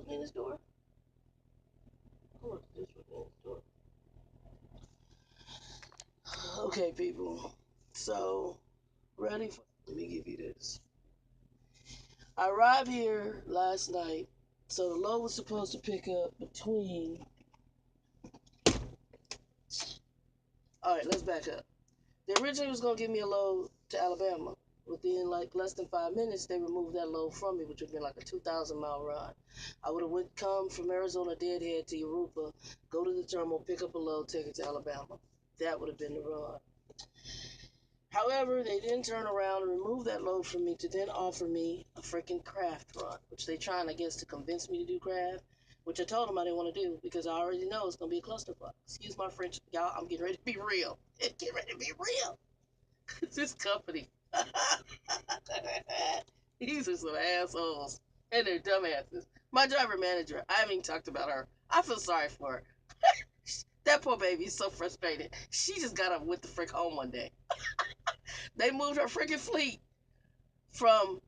me in this door? I want this with me in this door. Okay, people. So, ready for. Let me give you this. I arrived here last night. So the load was supposed to pick up between. All right, let's back up. They originally was gonna give me a load to Alabama. Within like less than 5 minutes, they removed that load from me, which would have been like a 2,000-mile ride. I would have come from Arizona Deadhead to Europa, go to the terminal, pick up a load, take it to Alabama. That would have been the run. However, they didn't turn around and remove that load from me to then offer me a freaking craft run, which they trying, I guess, to convince me to do craft, which I told them I didn't want to do because I already know it's going to be a clusterfuck. Excuse my French, y'all, I'm getting ready to be real. Get ready to be real. This company. These are some assholes. And they're dumbasses. My driver manager, I haven't even talked about her. I feel sorry for her. That poor baby is so frustrated. She just got up with the frick home one day. They moved her freaking fleet from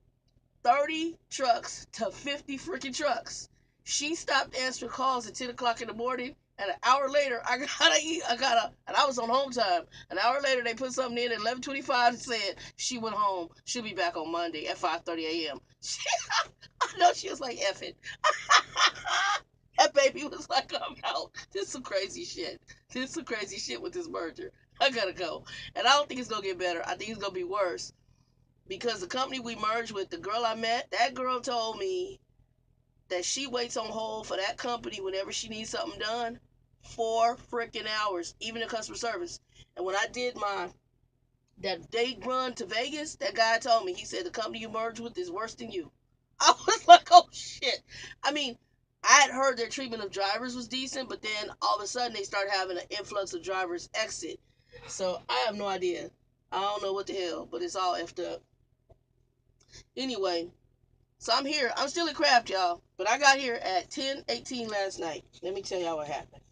30 trucks to 50 freaking trucks. She stopped answering calls at 10 o'clock in the morning, and an hour later, and I was on home time. An hour later, they put something in at 11:25 and said she went home. She'll be back on Monday at 5:30 a.m. I know she was like, F it. That baby was like, I'm out. This is some crazy shit. This is some crazy shit with this merger. I gotta go. And I don't think it's gonna get better. I think it's gonna be worse. Because the company we merged with, the girl I met, that girl told me that she waits on hold for that company whenever she needs something done 4 freaking hours, even in customer service. And when I did that day run to Vegas, that guy told me, he said the company you merged with is worse than you. I was like, oh shit. I mean, I had heard their treatment of drivers was decent, but then all of a sudden they started having an influx of drivers exit. So I have no idea. I don't know what the hell, but it's all effed up. Anyway, so I'm here. I'm still at craft, y'all. But I got here at 10:18 last night. Let me tell y'all what happened.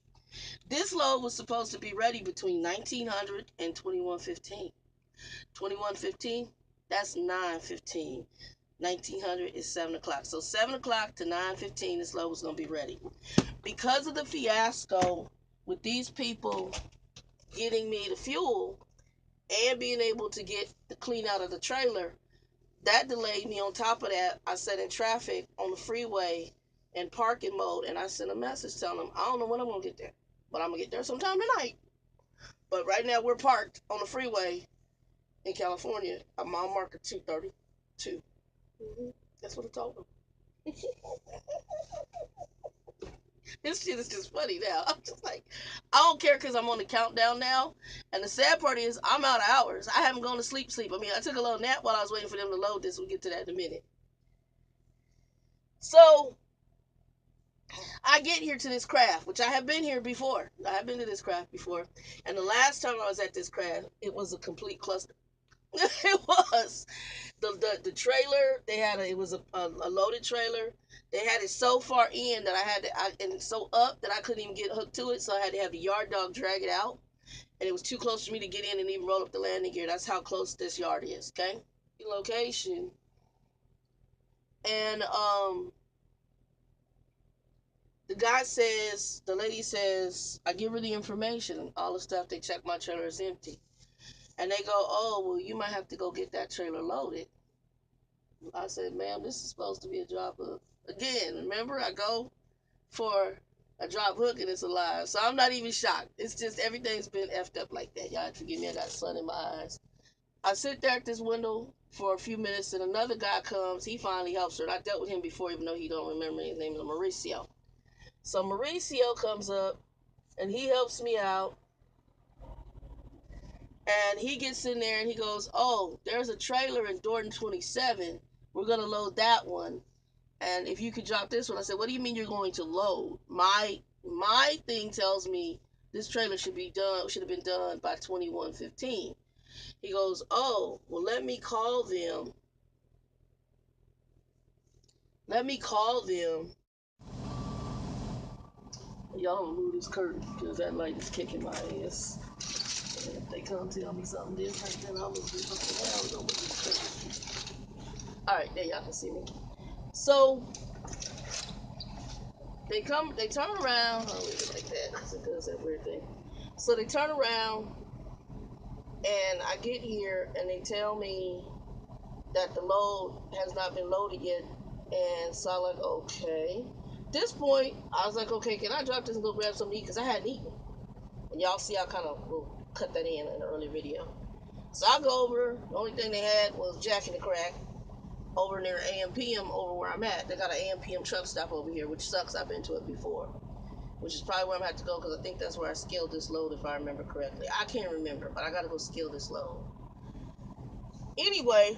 This load was supposed to be ready between 1900 and 21:15. 21:15, that's 9:15. 1900 is 7 o'clock. So 7 o'clock to 9:15, this load was going to be ready. Because of the fiasco with these people getting me the fuel and being able to get the clean out of the trailer, that delayed me. On top of that, I sat in traffic on the freeway in parking mode, and I sent a message telling them, I don't know when I'm going to get there, but I'm going to get there sometime tonight. But right now, we're parked on the freeway in California. I'm on marker 232. That's what I told them. This shit is just funny now. I'm just like, I don't care because I'm on the countdown now. And the sad part is, I'm out of hours. I haven't gone to sleep. I mean, I took a little nap while I was waiting for them to load this. We'll get to that in a minute. So, I get here to this craft, which I have been here before. I have been to this craft before. And the last time I was at this craft, it was a complete cluster. It was. The trailer, it was a loaded trailer. They had it so far in that and so up that I couldn't even get hooked to it. So I had to have the yard dog drag it out. And it was too close for me to get in and even roll up the landing gear. That's how close this yard is, okay? Location. And the lady says, I give her the information, all the stuff. They check my trailer is empty. And they go, oh, well, you might have to go get that trailer loaded. I said, ma'am, this is supposed to be a drop hook. Again, remember, I go for a drop hook and it's a lie. So I'm not even shocked. It's just everything's been effed up like that. Y'all forgive me, I got sun in my eyes. I sit there at this window for a few minutes and another guy comes. He finally helps her. And I dealt with him before, even though he don't remember me. His name is Mauricio. So Mauricio comes up and he helps me out. And he gets in there and he goes, oh, there's a trailer in Dorton 27. We're going to load that one. And if you could drop this one, I said, what do you mean you're going to load? My thing tells me this trailer should have been done by 21:15. He goes, oh, well, let me call them. Y'all don't move this curtain because that light is kicking my ass. And if they come tell me something different, then I'm going to do something else. Don't move this curtain. All right, there y'all can see me. So They turn around. Oh, leave it like that because it does that weird thing. So they turn around, and I get here, and they tell me that the load has not been loaded yet. And so I'm like, okay. At this point, I was like, okay, can I drop this and go grab something to eat? Because I hadn't eaten. And y'all see I kind of will cut that in an early video. So I go over. The only thing they had was Jack in the Crack over near AM/PM over where I'm at. They got an AM/PM truck stop over here, which sucks. I've been to it before, which is probably where I'm going to have to go because I think that's where I scaled this load if I remember correctly. I can't remember, but I got to go scale this load. Anyway,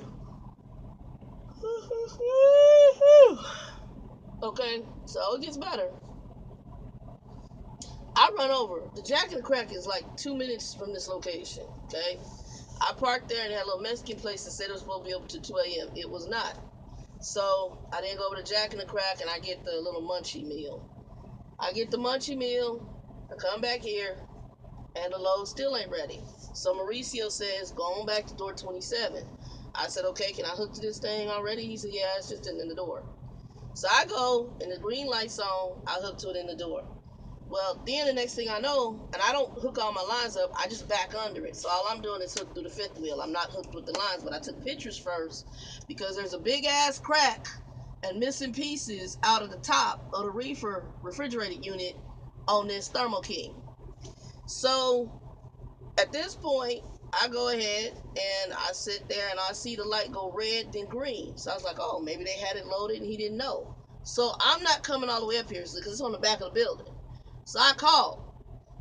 okay, so it gets better. I run over. The Jack in the Crack is like 2 minutes from this location, okay? I parked there and had a little Mexican place that said it was supposed to be open to 2 a.m. It was not. So I didn't go over to Jack in the Crack and I get the little munchie meal. I get the munchie meal, I come back here, and the load still ain't ready. So Mauricio says, go on back to door 27. I said, okay, can I hook to this thing already? He said, yeah, it's just in the door. So I go, and the green light's on, I hook to it in the door. Well, then the next thing I know, and I don't hook all my lines up, I just back under it. So all I'm doing is hook through the fifth wheel. I'm not hooked with the lines, but I took pictures first because there's a big ass crack and missing pieces out of the top of the Reefer refrigerated unit on this Thermo King. So at this point, I go ahead and I sit there and I see the light go red, then green. So I was like, oh, maybe they had it loaded and he didn't know. So I'm not coming all the way up here because it's on the back of the building. So I called.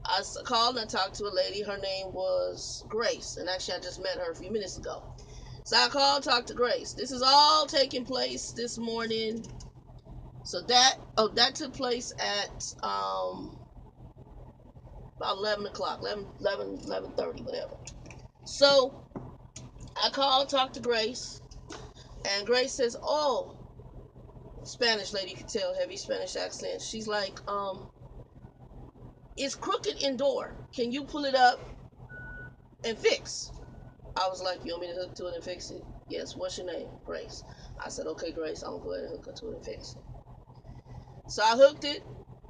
I called and I talked to a lady. Her name was Grace. And actually, I just met her a few minutes ago. So I called, talked to Grace. This is all taking place this morning. So that took place at about 11 o'clock, 11:30, whatever. So I called, talked to Grace. And Grace says, oh, Spanish lady, you can tell, heavy Spanish accent. She's like, it's crooked indoor. Can you pull it up and fix? I was like, you want me to hook to it and fix it? Yes, what's your name? Grace. I said, okay, Grace, I'm going to go ahead and hook to it and fix it. So I hooked it,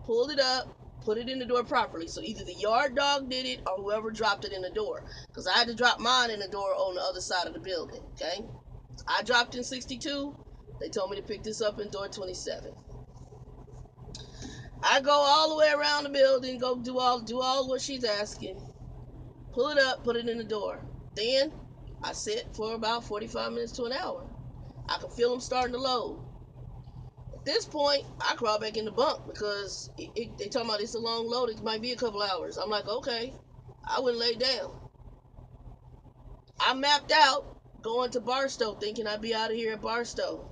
pulled it up, put it in the door properly. So either the yard dog did it or whoever dropped it in the door. Because I had to drop mine in the door on the other side of the building, okay? I dropped in 62. They told me to pick this up in door 27. I go all the way around the building, go do all what she's asking. Pull it up, put it in the door. Then I sit for about 45 minutes to an hour. I can feel them starting to load. At this point, I crawl back in the bunk because they talking about it's a long load. It might be a couple hours. I'm like, okay. I wouldn't lay down. I mapped out going to Barstow thinking I'd be out of here at Barstow.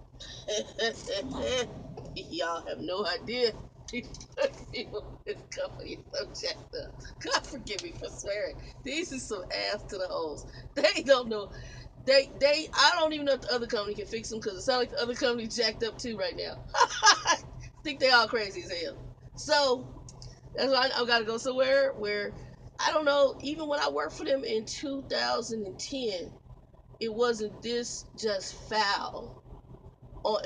Y'all have no idea. People in this company are so jacked up. God forgive me for swearing. These is some ass to the holes. They don't know. I don't even know if the other company can fix them because it sounds like the other company jacked up too right now. I think they all crazy as hell. So that's why I got to go somewhere where I don't know. Even when I worked for them in 2010, it wasn't this just foul.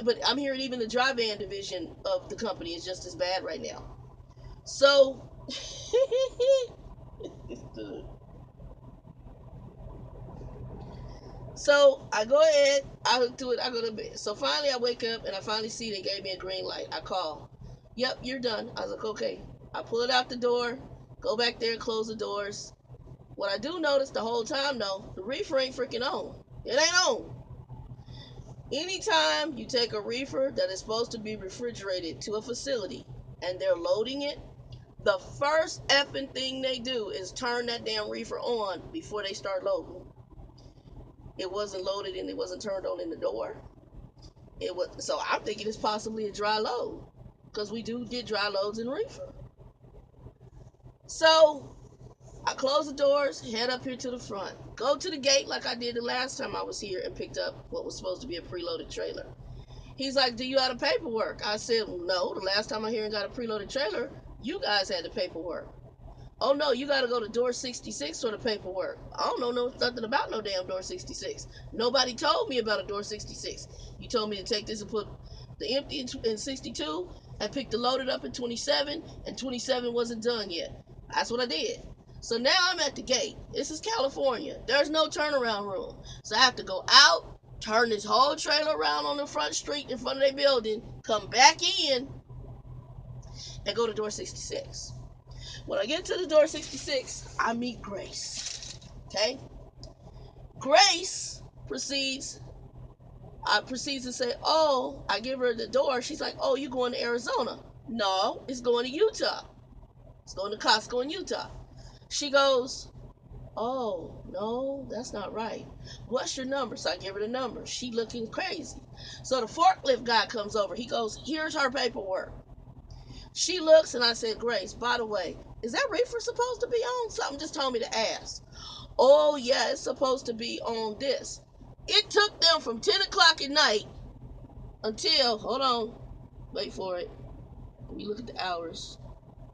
But I'm hearing even the dry van division of the company is just as bad right now. So, so I go ahead, I hook to it, I go to bed. So finally I wake up and I finally see they gave me a green light. I call. Yep, you're done. I was like, okay. I pull it out the door, go back there and close the doors. What I do notice the whole time though, the reefer ain't freaking on. It ain't on. Anytime you take a reefer that is supposed to be refrigerated to a facility and they're loading it, the first effing thing they do is turn that damn reefer on before they start loading. It wasn't loaded and it wasn't turned on in the door. It was so I'm thinking it's possibly a dry load because we do get dry loads in reefer. So I close the doors, head up here to the front, go to the gate like I did the last time I was here and picked up what was supposed to be a preloaded trailer. He's like, do you have the paperwork? I said, no, the last time I here and got a preloaded trailer, you guys had the paperwork. Oh no, you gotta go to door 66 for the paperwork. I don't know nothing about no damn door 66. Nobody told me about a door 66. You told me to take this and put the empty in 62 I picked the loaded up in 27, and 27 wasn't done yet. That's what I did. So now I'm at the gate. This is California. There's no turnaround room. So I have to go out, turn this whole trailer around on the front street in front of their building, come back in, and go to door 66. When I get to the door 66, I meet Grace. Okay? Grace proceeds to say, "Oh," I give her the door. She's like, "Oh, you going to Arizona?" No, it's going to Utah. It's going to Costco in Utah. She goes, "Oh, no, that's not right. What's your number?" So I give her the number. She looking crazy. So the forklift guy comes over. He goes, "Here's her paperwork." She looks and I said, "Grace, by the way, is that Reefer supposed to be on? Something just told me to ask." "Oh, yeah, it's supposed to be on this." It took them from 10 o'clock at night until, hold on, wait for it. Let me look at the hours.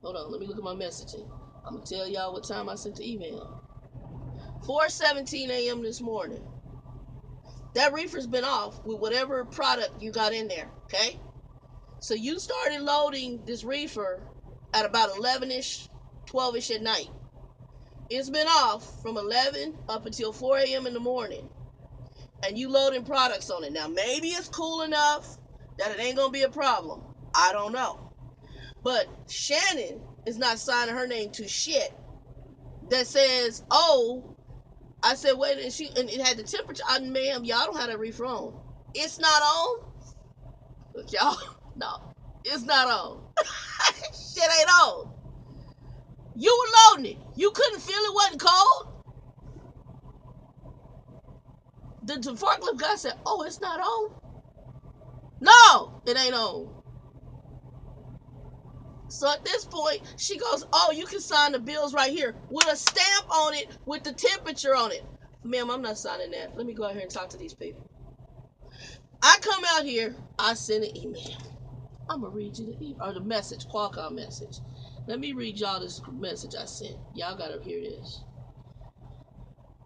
Hold on, let me look at my messaging. I'm going to tell y'all what time I sent the email. 4:17 a.m. this morning. That reefer's been off with whatever product you got in there, okay? So you started loading this reefer at about 11ish, 12ish at night. It's been off from 11 up until 4 a.m. in the morning. And you loading products on it. Now, maybe it's cool enough that it ain't going to be a problem. I don't know. But Shannon is not signing her name to shit that says, "Oh," I said, "Wait," and it had the temperature. Ma'am, y'all don't have that reefer on. It's not on. Look, y'all, no, it's not on. Shit ain't on. You were loading it. You couldn't feel it wasn't cold. The forklift guy said, "Oh, it's not on." No, it ain't on. So at this point, she goes, "Oh, you can sign the bills right here with a stamp on it with the temperature on it." Ma'am, I'm not signing that. Let me go out here and talk to these people. I come out here, I send an email. I'm going to read you the email, or the message, Qualcomm message. Let me read y'all this message I sent. Y'all got to hear this.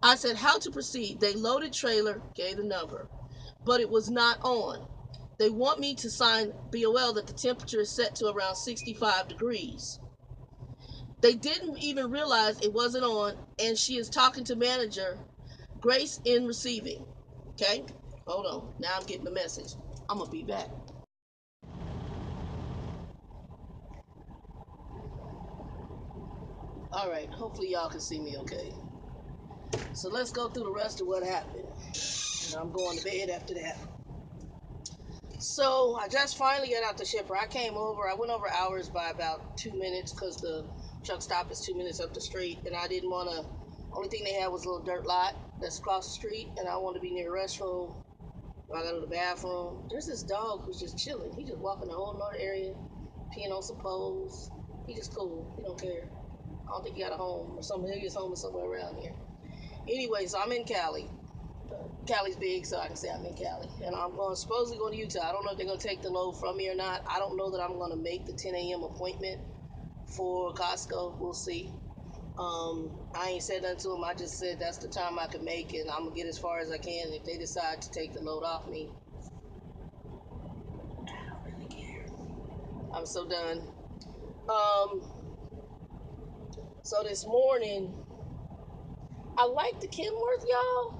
I said, "How to proceed. They loaded trailer, gave the number, but it was not on. They want me to sign BOL that the temperature is set to around 65 degrees. They didn't even realize it wasn't on, and she is talking to manager Grace in receiving." Okay, hold on. Now I'm getting the message. I'm gonna be back. All right. Hopefully y'all can see me okay. So let's go through the rest of what happened. And I'm going to bed after that. So I just finally got out the shipper. I came over. I went over hours by about 2 minutes because the truck stop is 2 minutes up the street, and I didn't want to. Only thing they had was a little dirt lot that's across the street, and I wanted to be near the restroom. I go to the bathroom. There's this dog who's just chilling. He just walking the whole other area, peeing on some poles. He just cool. He don't care. I don't think he got a home or something. Maybe his home is somewhere around here. Anyway, so I'm in Cali. Cali's big, so I can say I'm in Cali. And I'm supposedly going to Utah. I don't know if they're going to take the load from me or not. I don't know that I'm going to make the 10 a.m. appointment for Costco. We'll see. I ain't said nothing to them. I just said that's the time I can make, and I'm going to get as far as I can. If they decide to take the load off me, I don't really care. I'm so done. Um, so this morning, I like the Kenworth, y'all.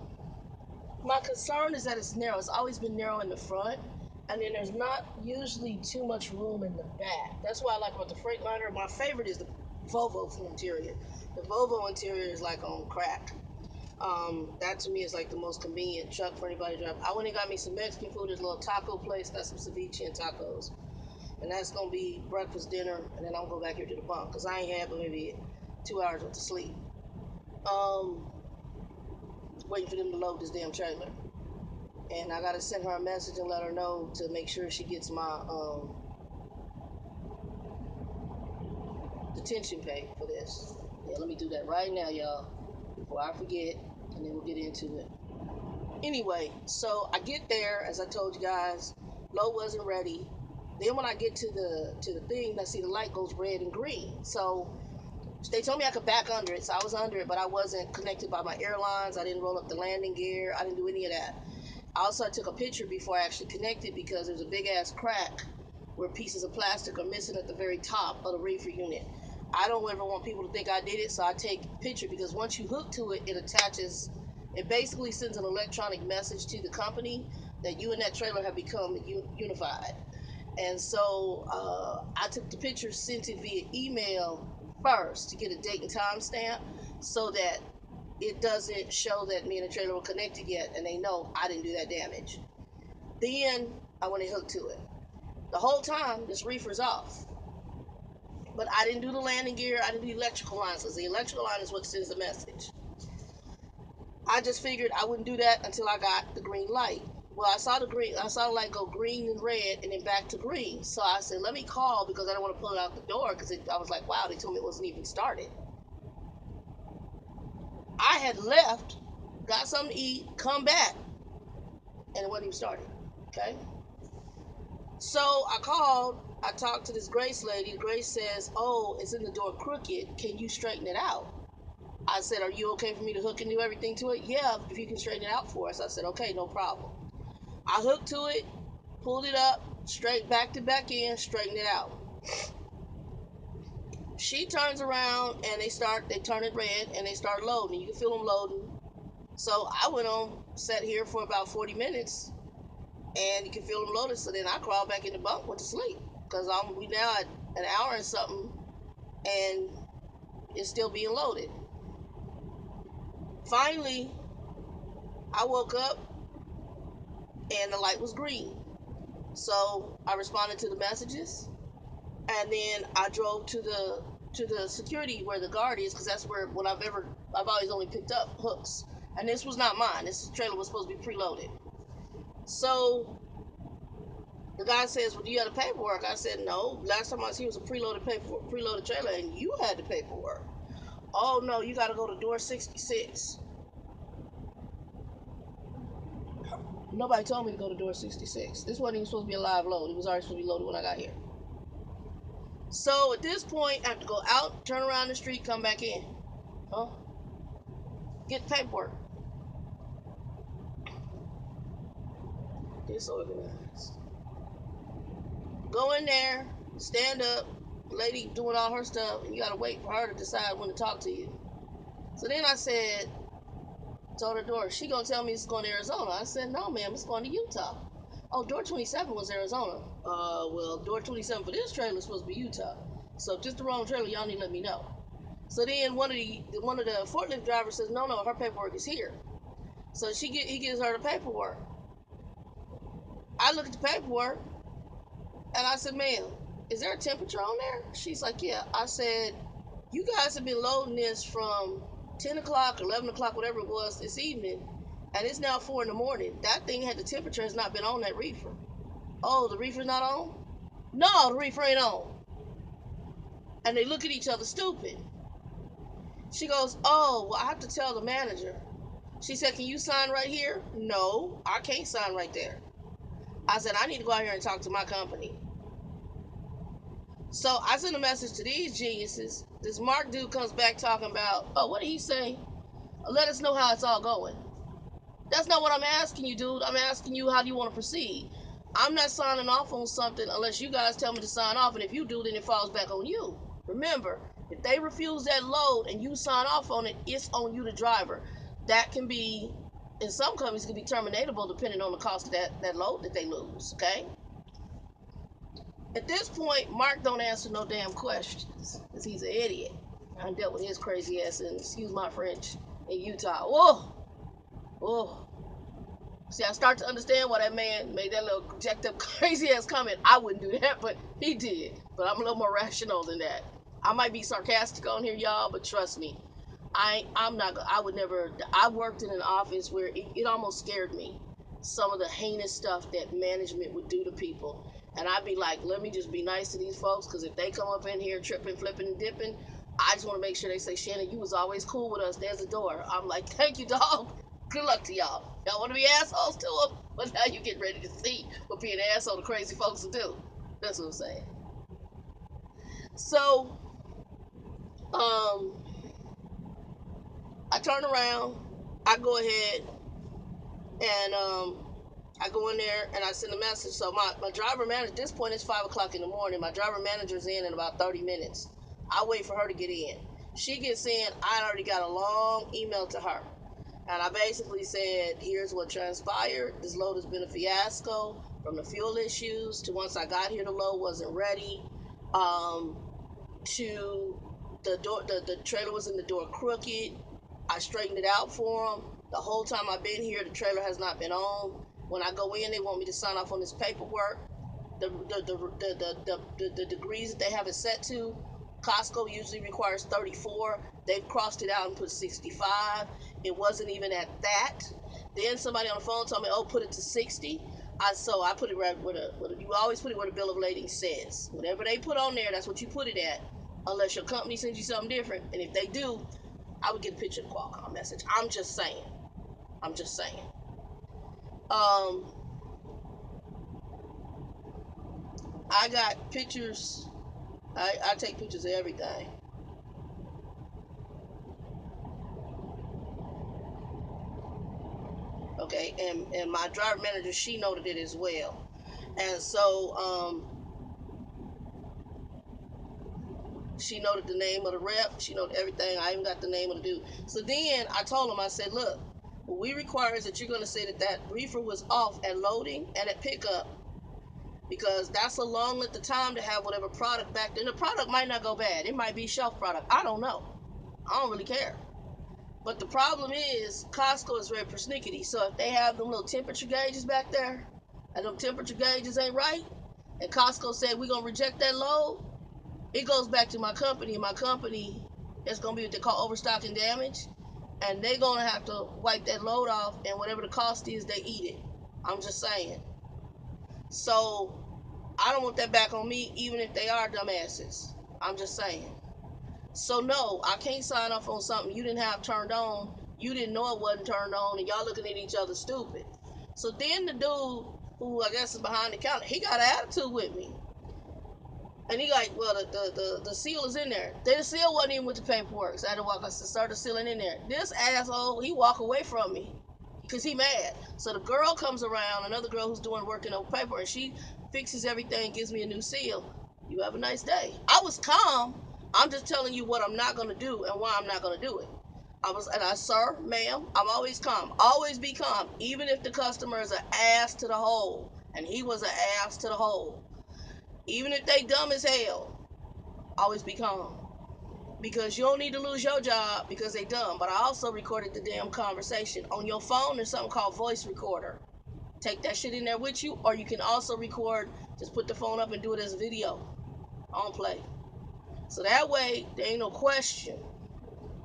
My concern is that it's narrow. It's always been narrow in the front, and then there's not usually too much room in the back. That's why I like about the Freightliner. My favorite is the Volvo interior. The Volvo interior is like on crack. That to me is like the most convenient truck for anybody to drive. I went and got me some Mexican food. There's a little taco place, got some ceviche and tacos. And that's gonna be breakfast, dinner, and then I'm gonna go back here to the bunk because I ain't had but maybe 2 hours worth of sleep. Um, Waiting for them to load this damn trailer. And I gotta send her a message and let her know to make sure she gets my detention pay for this. Yeah, let me do that right now, y'all, before I forget, and then we'll get into it. Anyway, so I get there, as I told you guys, load wasn't ready. Then when I get to the thing, I see the light goes red and green. So they told me I could back under it, so I was under it, but I wasn't connected by my airlines. I didn't roll up the landing gear. I didn't do any of that. Also, I took a picture before I actually connected because there's a big ass crack where pieces of plastic are missing at the very top of the reefer unit. I don't ever want people to think I did it, so I take a picture because once you hook to it, it attaches. It basically sends an electronic message to the company that you and that trailer have become unified. And so I took the picture, sent it via email first to get a date and time stamp so that it doesn't show that me and the trailer were connected yet and they know I didn't do that damage. Then I went and hooked to it. The whole time, this reefer's off. But I didn't do the landing gear, I didn't do the electrical lines because the electrical line is what sends the message. I just figured I wouldn't do that until I got the green light. Well, I saw the light go green and red and then back to green. So I said, let me call because I don't want to pull it out the door because I was like, wow, they told me it wasn't even started. I had left, got something to eat, come back, and it wasn't even started. Okay? So I called, I talked to this Grace lady. Grace says, oh, it's in the door crooked. Can you straighten it out? I said, are you okay for me to hook and do everything to it? Yeah, if you can straighten it out for us. I said, okay, no problem. I hooked to it, pulled it up, straight back to back in, straightened it out. She turns around and they turn it red and they start loading. You can feel them loading. So I went on, sat here for about 40 minutes and you can feel them loaded. So then I crawled back in the bunk, went to sleep. Because we now at an hour and something and it's still being loaded. Finally, I woke up and the light was green. So I responded to the messages and then I drove to the security where the guard is because that's where I've always only picked up hooks. And this was not mine. This trailer was supposed to be preloaded. So the guy says, well, do you have the paperwork? I said, no. Last time I was here was a preloaded trailer and you had the paperwork. Oh no, you gotta go to door 66. Nobody told me to go to door 66. This wasn't even supposed to be a live load. It was already supposed to be loaded when I got here. So at this point, I have to go out, turn around the street, come back in. Huh? Get paperwork. Disorganized. Go in there, stand up, lady doing all her stuff, and you gotta wait for her to decide when to talk to you. So then I said, told her door, she gonna tell me it's going to Arizona. I said, no, ma'am, it's going to Utah. Oh, door 27 was Arizona. Well, door 27 for this trailer is supposed to be Utah. So if this the wrong trailer, y'all need to let me know. So then one of the forklift drivers says, no, her paperwork is here. So he gives her the paperwork. I look at the paperwork and I said, ma'am, is there a temperature on there? She's like, yeah. I said, you guys have been loading this from 10 o'clock, 11 o'clock, whatever it was this evening, and it's now 4 in the morning. That thing had the temperature has not been on that reefer. Oh, the reefer's not on? No, the reefer ain't on. And they look at each other stupid. She goes, oh, well, I have to tell the manager. She said, can you sign right here? No, I can't sign right there. I said, I need to go out here and talk to my company. So I sent a message to these geniuses. This Mark dude comes back talking about, oh, what did he say? Let us know how it's all going. That's not what I'm asking you, dude. I'm asking you, how do you want to proceed? I'm not signing off on something unless you guys tell me to sign off, and if you do, then it falls back on you. Remember, if they refuse that load and you sign off on it, it's on you, the driver. That can be, in some companies, it can be terminatable depending on the cost of that load that they lose, okay? At this point, Mark don't answer no damn questions because he's an idiot. I dealt with his crazy ass in, excuse my French, in Utah. Whoa, whoa. See, I start to understand why that man made that little jacked up crazy ass comment. I wouldn't do that, but he did. But I'm a little more rational than that. I might be sarcastic on here, y'all, but trust me, I'm not. I would never. I worked in an office where it almost scared me. Some of the heinous stuff that management would do to people, and I'd be like, let me just be nice to these folks, because if they come up in here tripping, flipping, and dipping, I just want to make sure they say, Shannon, you was always cool with us. There's a door. I'm like, thank you, dog. Good luck to y'all. Y'all want to be assholes to them, but now you get ready to see what being an asshole to crazy folks will do. That's what I'm saying. So, um, I turn around. I go ahead and I go in there and I send a message. So my driver manager, at this point it's 5 o'clock in the morning. My driver manager's in about 30 minutes. I wait for her to get in. She gets in. I already got a long email to her. And I basically said, here's what transpired. This load has been a fiasco from the fuel issues to once I got here, the load wasn't ready. Um, to the door, the trailer was in the door crooked. I straightened it out for them. The whole time I've been here, the trailer has not been on. When I go in, they want me to sign off on this paperwork. The degrees that they have it set to, Costco usually requires 34. They've crossed it out and put 65. It wasn't even at that. Then somebody on the phone told me, "Oh, put it to 60." I put it right you always put it where the bill of lading says. Whatever they put on there, that's what you put it at, unless your company sends you something different. And if they do, I would get a picture of the Qualcomm message. I'm just saying. I'm just saying. Um, I got pictures. I take pictures of everything. Okay, and my driver manager, she noted it as well. And so she noted the name of the rep. She noted everything. I even got the name of the dude. So then I told him, I said, look, what we require is that you're going to say that that reefer was off at loading and at pickup, because that's a long length of time to have whatever product back there. The product might not go bad. It might be shelf product. I don't know. I don't really care. But the problem is Costco is very persnickety. So if they have them little temperature gauges back there and them temperature gauges ain't right, and Costco said we're going to reject that load, it goes back to my company, and my company is going to be what they call overstocking damage, and they're going to have to wipe that load off, and whatever the cost is, they eat it. I'm just saying. So I don't want that back on me, even if they are dumbasses. I'm just saying. So no, I can't sign off on something you didn't have turned on. You didn't know it wasn't turned on, and y'all looking at each other stupid. So then the dude, who I guess is behind the counter, he got an attitude with me. And he like, well, the seal is in there. The seal wasn't even with the paperwork. So I had to walk. I started sealing in there. This asshole, he walk away from me because he mad. So the girl comes around, another girl who's doing working on paper, and she fixes everything, gives me a new seal. You have a nice day. I was calm. I'm just telling you what I'm not gonna do and why I'm not gonna do it. Sir, ma'am, I'm always calm. Always be calm, even if the customer is an ass to the hole, and he was an ass to the hole. Even if they dumb as hell, always be calm. Because you don't need to lose your job because they dumb. But I also recorded the damn conversation. On your phone, there's something called voice recorder. Take that shit in there with you, or you can also record, just put the phone up and do it as a video on play. So that way, there ain't no question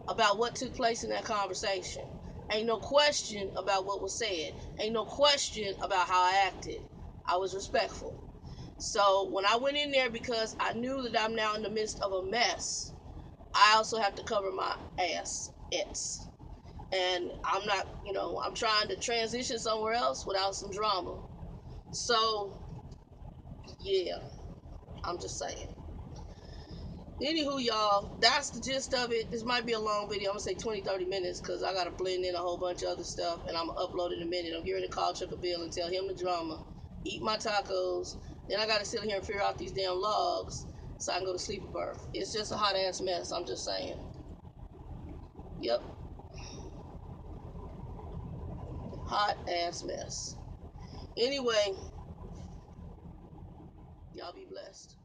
about what took place in that conversation. Ain't no question about what was said. Ain't no question about how I acted. I was respectful. So when I went in there, because I knew that I'm now in the midst of a mess, I also have to cover my ass. And I'm not, I'm trying to transition somewhere else without some drama. So, yeah, I'm just saying. Anywho, y'all, that's the gist of it. This might be a long video. I'm going to say 20, 30 minutes because I got to blend in a whole bunch of other stuff, and I'm going to upload it in a minute. I'm getting ready to call Chuck a Bill and tell him the drama, eat my tacos. Then I got to sit here and figure out these damn logs so I can go to sleep at birth. It's just a hot-ass mess. I'm just saying. Yep. Hot-ass mess. Anyway, y'all be blessed.